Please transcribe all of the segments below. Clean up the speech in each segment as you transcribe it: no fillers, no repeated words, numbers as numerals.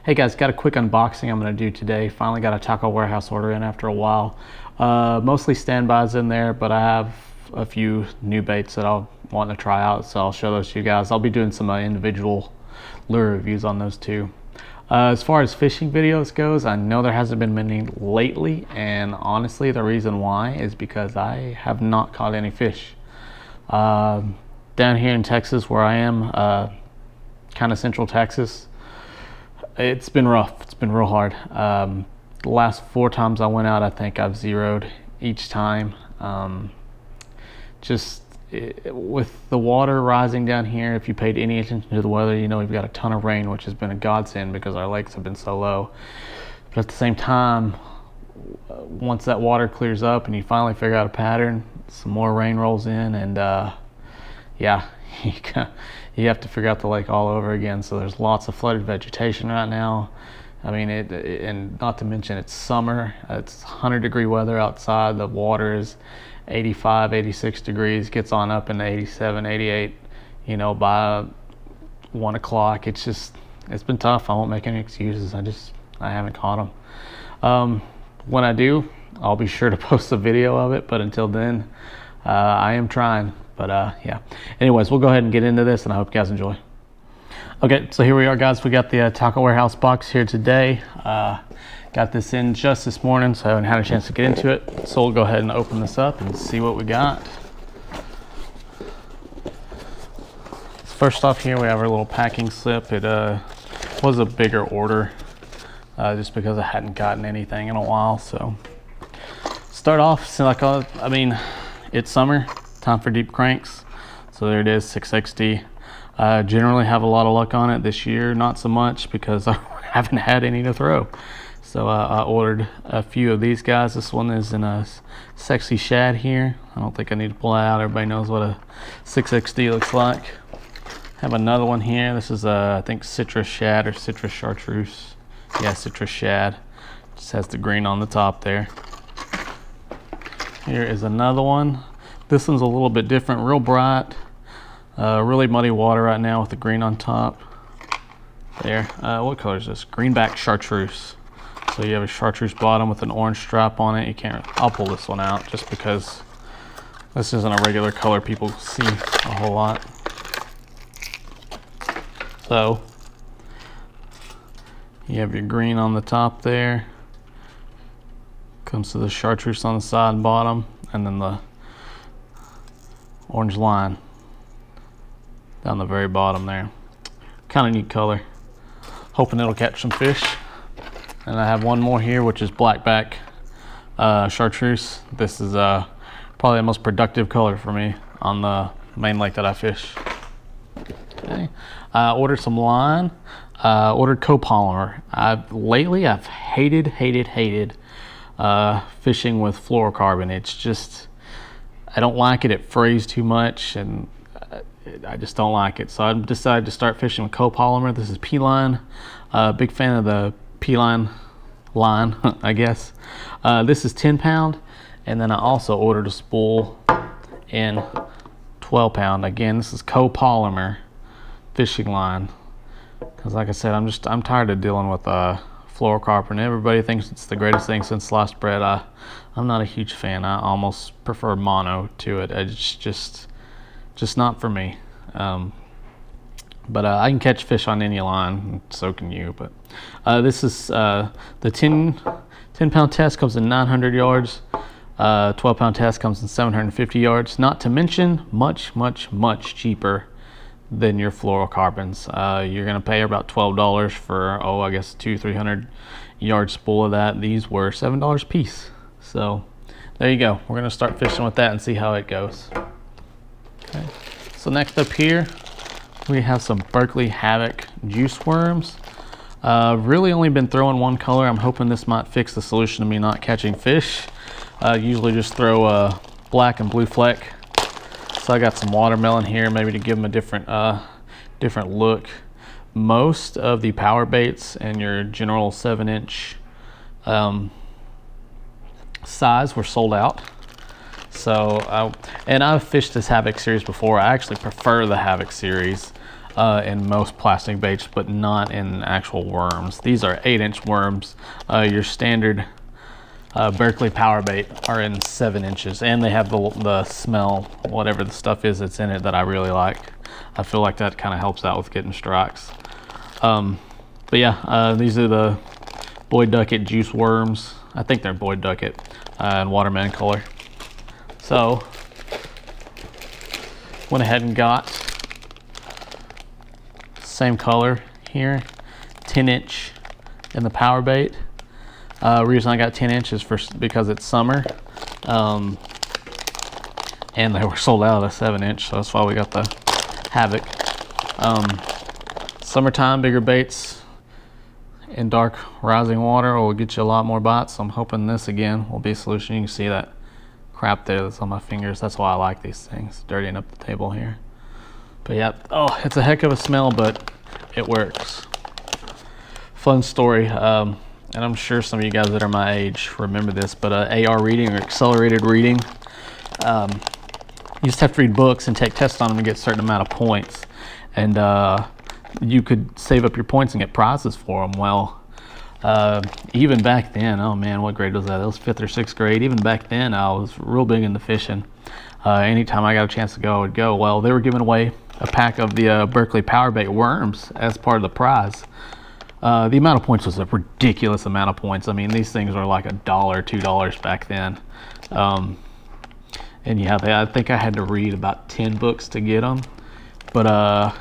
Hey guys, got a quick unboxing I'm going to do today. Finally got a tackle warehouse order in after a while. Mostly standbys in there, but I have a few new baits that I'll want to try out, so I'll show those to you guys. I'll be doing some individual lure reviews on those too. As far as fishing videos goes, I know there hasn't been many lately, and honestly the reason why is because I have not caught any fish. Down here in Texas where I am, kind of central Texas, it's been rough. It's been real hard. The last 4 times I went out, I think I've zeroed each time. With the water rising down here, if you paid any attention to the weather, you know we've got a ton of rain, which has been a godsend because our lakes have been so low. But at the same time, once that water clears up and you finally figure out a pattern, some more rain rolls in, and yeah, you have to figure out the lake all over again. So there's lots of flooded vegetation right now. I mean, and not to mention it's summer. It's 100-degree weather outside. The water is 85, 86 degrees, gets on up into 87, 88, you know, by 1 o'clock. It's been tough. I won't make any excuses. I haven't caught them. When I do, I'll be sure to post a video of it, but until then, I am trying. But yeah, anyways, we'll go ahead and get into this, and I hope you guys enjoy. Okay, so here we are, guys. We got the tackle warehouse box here today. Got this in just this morning, so I haven't had a chance to get into it. So we'll go ahead and open this up and see what we got. First off here, we have our little packing slip. It was a bigger order, just because I hadn't gotten anything in a while. So start off, I mean, it's summer. Time for deep cranks, so there it is, 660. Generally have a lot of luck on it. This year not so much because I haven't had any to throw, so I ordered a few of these guys. This one is in a sexy shad here. I don't think I need to pull that out. Everybody knows what a 660 looks like. Have another one here. This is I think citrus shad or citrus chartreuse. Yeah, citrus shad. Just has the green on the top there. Here is another one. This one's a little bit different, real bright, really muddy water right now with the green on top. There, what color is this? Greenback chartreuse. So you have a chartreuse bottom with an orange stripe on it. You can't, I'll pull this one out just because this isn't a regular color people see a whole lot. So you have your green on the top there. Comes to the chartreuse on the side and bottom, and then the orange line down the very bottom there. Kind of neat color. Hoping it'll catch some fish. And I have one more here, which is blackback chartreuse. This is probably the most productive color for me on the main lake that I fish. Okay. I ordered some line. Ordered copolymer. Lately I've hated fishing with fluorocarbon. It's just, I don't like it. It frays too much, and I just don't like it. So I decided to start fishing with copolymer. This is P-line. Big fan of the P-line line, I guess. This is 10-pound, and then I also ordered a spool in 12-pound. Again, this is copolymer fishing line, because like I said, I'm tired of dealing with fluorocarbon. Everybody thinks it's the greatest thing since sliced bread. I'm not a huge fan. I almost prefer mono to it. It's just not for me. But I can catch fish on any line, and so can you. But this is the 10-pound test comes in 900 yards. 12-pound test comes in 750 yards. Not to mention much cheaper than your fluorocarbons. You're gonna pay about $12 for, I guess 200-300 yard spool of that. These were $7 a piece. So there you go. We're gonna start fishing with that and see how it goes. Okay. So next up here, we have some Berkeley Havoc juice worms. Really only been throwing one color. I'm hoping this might fix the solution to me not catching fish. Usually just throw a black and blue fleck. So I got some watermelon here, maybe to give them a different look. Most of the Powerbaits and your general 7-inch size were sold out. So, and I've fished this Havoc series before. I actually prefer the Havoc series. in most plastic baits, but not in actual worms. These are 8-inch worms. Your standard Berkeley Powerbait are in 7 inches, and they have the smell, whatever the stuff is that's in it, that I really like. I feel like that kind of helps out with getting strikes. But yeah, these are the Boyd Duckett juice worms. I think they're Boyd Duckett in watermelon color. So went ahead and got same color here, 10-inch in the Powerbait. Reason I got 10 inches because it's summer, and they were sold out of 7-inch, so that's why we got the Havoc. Summertime, bigger baits in dark rising water will get you a lot more bites. So I'm hoping this again will be a solution. You can see that crap there that's on my fingers. That's why I like these things, dirtying up the table here. But yeah, oh, it's a heck of a smell, but it works. Fun story. And I'm sure some of you guys that are my age remember this, but AR reading, or accelerated reading, you just have to read books and take tests on them to get a certain amount of points. And you could save up your points and get prizes for them. Well, even back then, oh man, what grade was that? It was 5th or 6th grade. Even back then, I was real big into fishing. Anytime I got a chance to go, I would go. Well, they were giving away a pack of the Berkeley Powerbait worms as part of the prize. The amount of points was a ridiculous amount of points. I mean, these things were like $1, $2 back then. And yeah, I think I had to read about 10 books to get them. But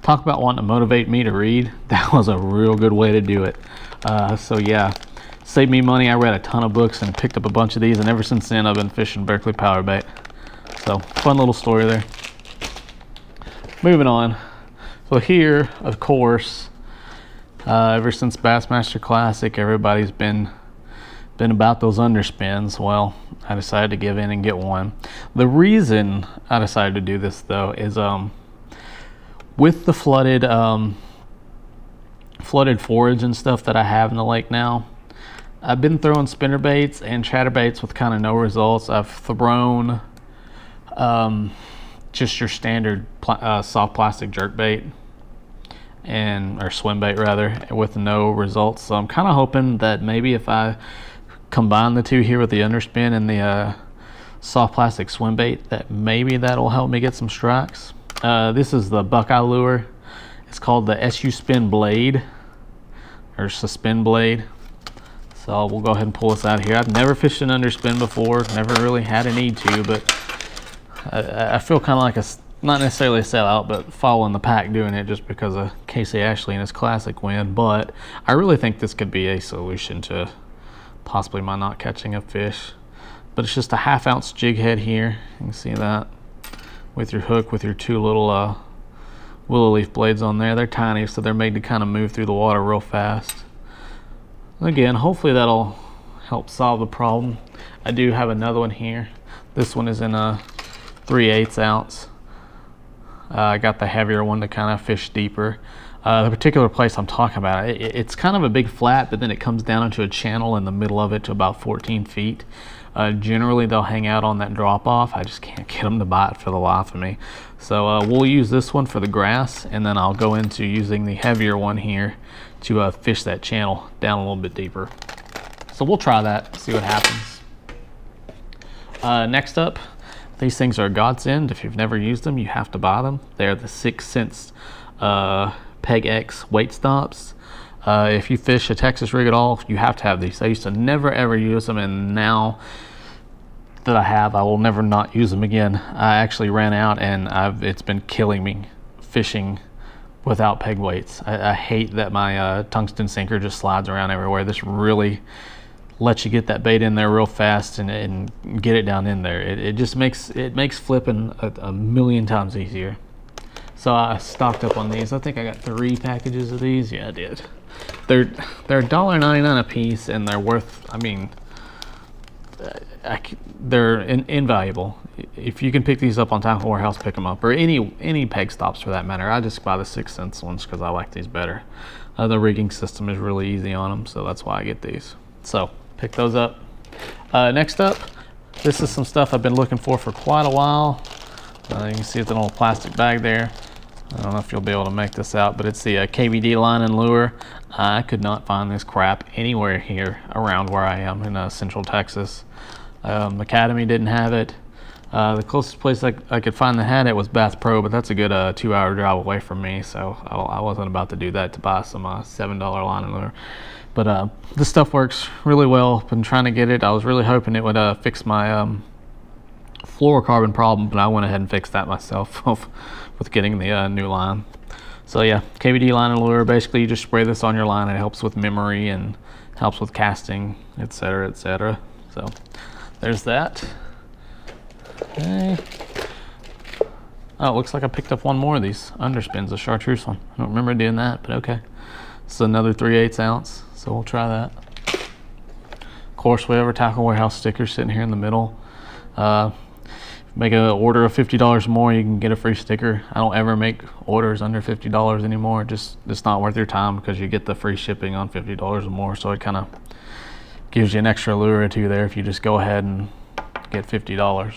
talk about wanting to motivate me to read. That was a real good way to do it. So yeah, saved me money. I read a ton of books and picked up a bunch of these, and ever since then I've been fishing Berkeley Powerbait. So fun little story there. Moving on. So here, of course, ever since Bassmaster Classic, everybody's been about those underspins. Well, I decided to give in and get one. The reason I decided to do this though is with the flooded forage and stuff that I have in the lake now, I've been throwing spinnerbaits and chatterbaits with kind of no results. I've thrown just your standard soft plastic jerkbait or swim bait rather, with no results. So I'm kind of hoping that maybe if I combine the two here with the underspin and the soft plastic swim bait, that maybe that'll help me get some strikes. This is the Buckeye Lure. It's called the SU Spin Blade, or Suspend Blade. So we'll go ahead and pull this out here. I've never fished an underspin before, never really had a need to, but I feel kind of like not necessarily a sellout, but following the pack doing it just because of Casey Ashley and his classic win. But I really think this could be a solution to possibly my not catching a fish. But it's just a 1/2 ounce jig head here. You can see that with your hook, with your 2 little willow leaf blades on there. They're tiny, so they're made to kind of move through the water real fast. Again, hopefully that'll help solve the problem. I do have another one here. This one is in a 3/8 ounce. I got the heavier one to kind of fish deeper. The particular place I'm talking about, it's kind of a big flat, but then it comes down into a channel in the middle of it to about 14 feet. Generally they'll hang out on that drop off. I just can't get them to bite for the life of me. So we'll use this one for the grass, and then I'll go into using the heavier one here to fish that channel down a little bit deeper. So we'll try that, see what happens. Next up, these things are a godsend. If you've never used them, you have to buy them. They're the 6 Sense Peg X weight stops. If you fish a Texas rig at all, you have to have these. I used to never ever use them, and now that I will never not use them again. I actually ran out, and it's been killing me fishing without peg weights. I hate that my tungsten sinker just slides around everywhere. This really lets you get that bait in there real fast and get it down in there. It just makes flipping a million times easier. So I stocked up on these. I think I got 3 packages of these. Yeah, I did. They're $1.99 a piece, and they're worth, I mean, they're invaluable. If you can pick these up on Tackle Warehouse, pick them up, or any peg stops for that matter. I just buy the 6 Sense ones because I like these better. The rigging system is really easy on them, so that's why I get these. So pick those up. Next up, this is some stuff I've been looking for quite a while. You can see it's an old plastic bag there. I don't know if you'll be able to make this out, but it's the KVD Line Lure. I could not find this crap anywhere here around where I am in Central Texas. Academy didn't have it. The closest place I could find that had it was Bass Pro, but that's a good 2-hour drive away from me, so I wasn't about to do that to buy some $7 line lure. But this stuff works really well. Been trying to get it. I was really hoping it would fix my fluorocarbon problem, but I went ahead and fixed that myself with getting the new line. So yeah, KVD Line Lure. Basically, you just spray this on your line. It helps with memory and helps with casting, etc., etc. So there's that. Okay. Oh, it looks like I picked up one more of these underspins, a chartreuse one. I don't remember doing that, but okay. It's another 3/8 ounce, so we'll try that. Of course, we have our Tackle Warehouse sticker sitting here in the middle. Make an order of $50 more, you can get a free sticker. I don't ever make orders under $50 anymore. It's not worth your time because you get the free shipping on $50 or more. So it kind of gives you an extra lure or two there if you just go ahead and get $50.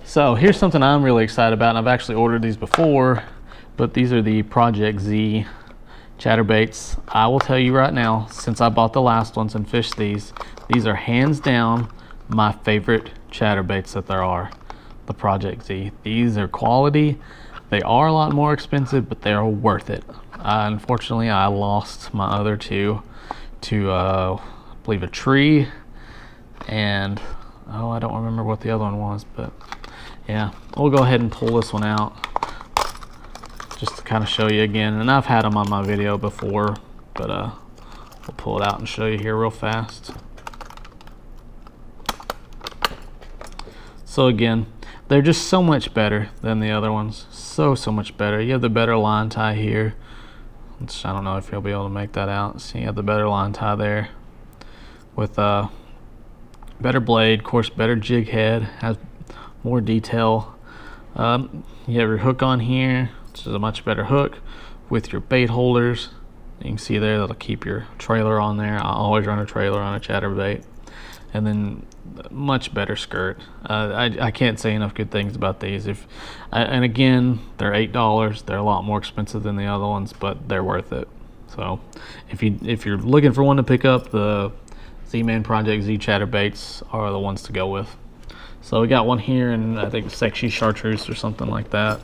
So here's something I'm really excited about, and I've actually ordered these before, but these are the Project Z Chatterbaits. I will tell you right now, since I bought the last ones and fished these are hands down my favorite chatterbaits that there are, the Project Z. These are quality. They are a lot more expensive, but they are worth it. Unfortunately, I lost my other two to, I believe, a tree, and oh, I don't remember what the other one was, but yeah, we'll go ahead and pull this one out just to kind of show you again. And I've had them on my video before, but we'll pull it out and show you here real fast. So again, they're just so much better than the other ones. So much better. You have the better line tie here, which I don't know if you'll be able to make that out. So you have the better line tie there with better blade, of course, better jig head, has more detail. You have your hook on here, which is a much better hook with your bait holders. You can see there that'll keep your trailer on there. I always run a trailer on a chatterbait. And then much better skirt. I can't say enough good things about these. And again, they're $8. They're a lot more expensive than the other ones, but they're worth it. So if you're looking for one to pick up, the Z-Man Project Z Chatterbaits are the ones to go with. So we got one here, and I think Sexy Chartreuse or something like that.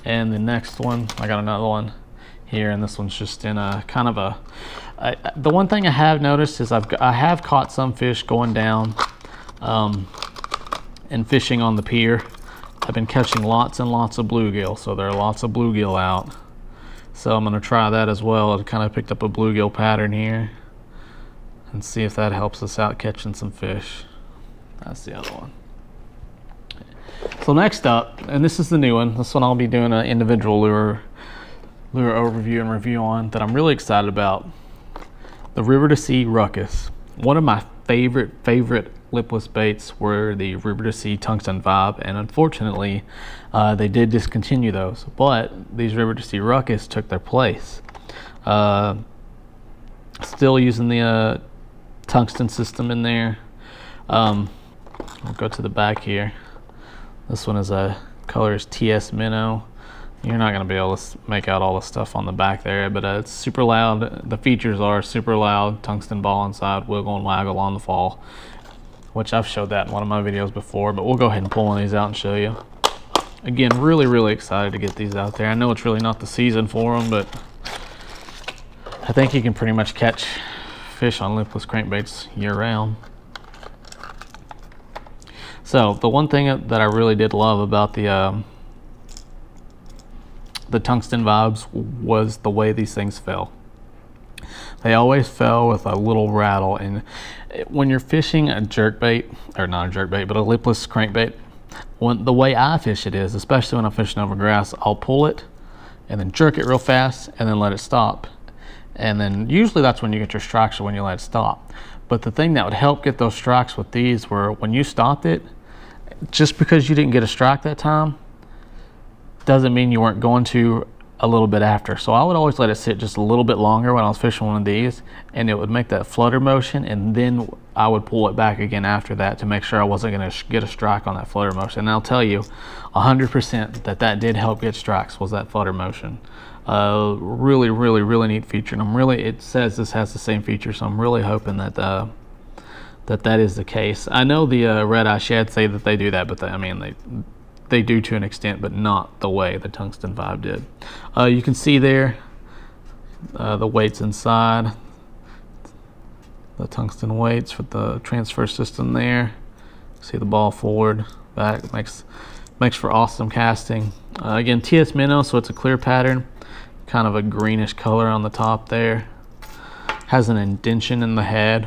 And the next one, I got another one here, and this one's just in a kind of a. The one thing I have noticed is I have caught some fish going down and fishing on the pier. I've been catching lots and lots of bluegill, so there are lots of bluegill out. So I'm going to try that as well. I kind of picked up a bluegill pattern here and see if that helps us out catching some fish. That's the other one. So next up, and this is the new one. This one I'll be doing an individual lure overview and review on that I'm really excited about. The River to See Ruckus. One of my favorite lipless baits were the River to See Tungsten Vibe, and unfortunately they did discontinue those, but these River to See Ruckus took their place. Still using the tungsten system in there. We'll go to the back here. This one is color is TS Minnow. You're not going to be able to make out all the stuff on the back there, but it's super loud. The features are super loud, tungsten ball inside, wiggle and waggle on the fall, which I've showed that in one of my videos before, but we'll go ahead and pull one of these out and show you. Again, really excited to get these out there. I know it's really not the season for them, but I think you can pretty much catch fish on lipless crankbaits year round. So the one thing that I really did love about the tungsten vibes was the way these things fell. They always fell with a little rattle, and when you're fishing a jerkbait, or not a jerkbait, but a lipless crankbait, the way I fish it is, especially when I'm fishing over grass, I'll pull it and then jerk it real fast and then let it stop. And then usually that's when you get your strikes, or when you let it stop. But the thing that would help get those strikes with these were when you stopped it, just because you didn't get a strike that time doesn't mean you weren't going to a little bit after. So I would always let it sit just a little bit longer when I was fishing one of these, and it would make that flutter motion, and then I would pull it back again after that to make sure I wasn't going to get a strike on that flutter motion. And I'll tell you 100% that did help get strikes, was that flutter motion. Really, really, really neat feature. And it says this has the same feature, so I'm really hoping that that is the case. I know the red eye shad say that they do that, but they do to an extent, but not the way the Tungsten Vibe did. You can see there the weights inside, the tungsten weights with the transfer system there. See the ball forward, back, makes for awesome casting. Again, TS Minnow, so it's a clear pattern, kind of a greenish color on the top there. Has an indentation in the head,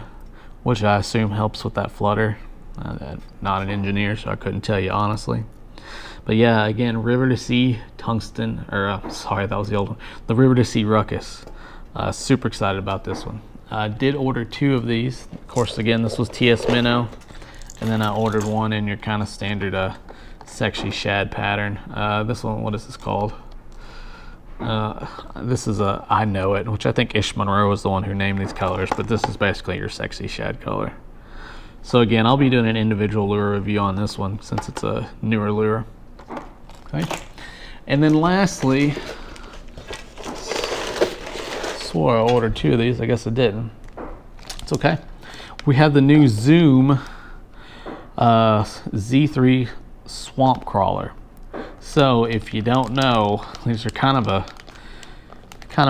which I assume helps with that flutter. Not an engineer, so I couldn't tell you honestly. But yeah, again, River to Sea Tungsten, or sorry, that was the old one. The River to See Ruckus. Super excited about this one. I did order 2 of these. Of course, again, this was TS Minnow, and then I ordered one in your kind of standard sexy shad pattern. This one, what is this called? This is a I Know It, which I think Ish Monroe was the one who named these colors, but this is basically your sexy shad color. So again, I'll be doing an individual lure review on this one since it's a newer lure. Okay, and then lastly, swore I ordered 2 of these. I guess I didn't. It's okay. We have the new Zoom Z3 Swamp Crawler. So if you don't know, these are kind of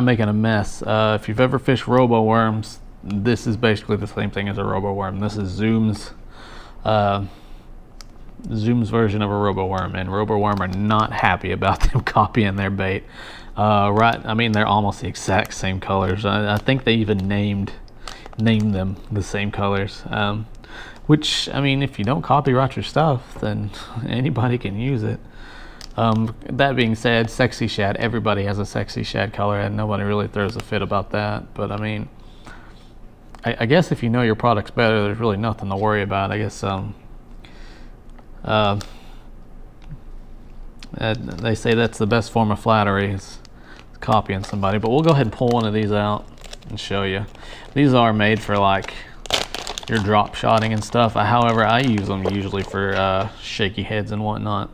making a mess. If you've ever fished robo worms, this is basically the same thing as a robo worm. This is Zoom's version of a robo worm, and robo worm are not happy about them copying their bait. Right? I mean, they're almost the exact same colors. I think they even named them the same colors. Which, I mean, if you don't copyright your stuff, then anybody can use it. That being said, sexy shad, everybody has a sexy shad color, and nobody really throws a fit about that. But I mean, I guess if you know your products better, there's really nothing to worry about. I guess they say that's the best form of flattery, is copying somebody. But we'll go ahead and pull one of these out and show you. These are made for like your drop shotting and stuff. However, I use them usually for shaky heads and whatnot.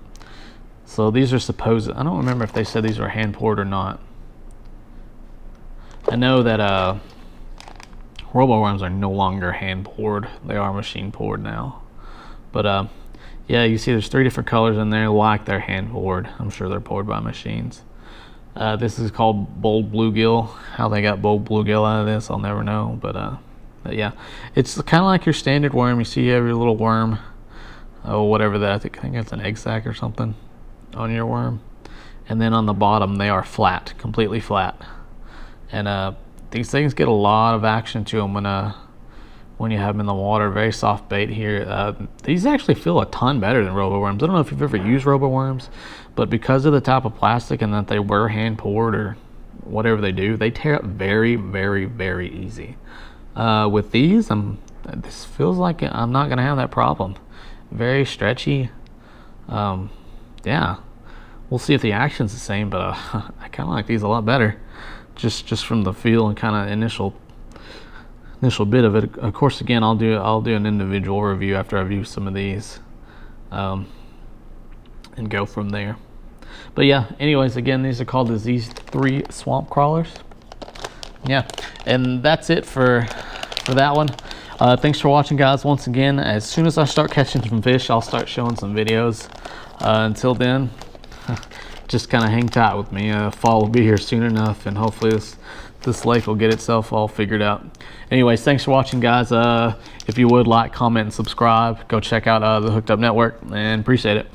So these are supposed, I don't remember if they said these were hand poured or not. I know that robo worms are no longer hand poured, they are machine poured now. But yeah, you see there's 3 different colors in there, like they're hand poured. I'm sure they're poured by machines. This is called bold bluegill. How they got bold bluegill out of this, I'll never know. But yeah, it's kind of like your standard worm. You see you have your little worm, whatever that, I think it's an egg sac or something on your worm, and then on the bottom they are flat, completely flat. And these things get a lot of action to them when you have them in the water. Very soft bait here. These actually feel a ton better than robo worms. I don't know if you've ever used robo worms, but because of the type of plastic and that they were hand poured or whatever they do, they tear up very, very, very easy. With these, this feels like I'm not gonna have that problem. Very stretchy. Yeah, we'll see if the action's the same, but I kind of like these a lot better, just from the feel and kind of initial bit of it. Of course, again, I'll do an individual review after I've used some of these, and go from there. But yeah, anyways, again, these are called the Z3 Swamp Crawlers. Yeah, and that's it for that one. Thanks for watching, guys. Once again, as soon as I start catching some fish, I'll start showing some videos. Until then, just kind of hang tight with me. Fall will be here soon enough, and hopefully this lake will get itself all figured out. Anyways, thanks for watching, guys. If you would like, comment, and subscribe, go check out the Hooked Up Network, and appreciate it.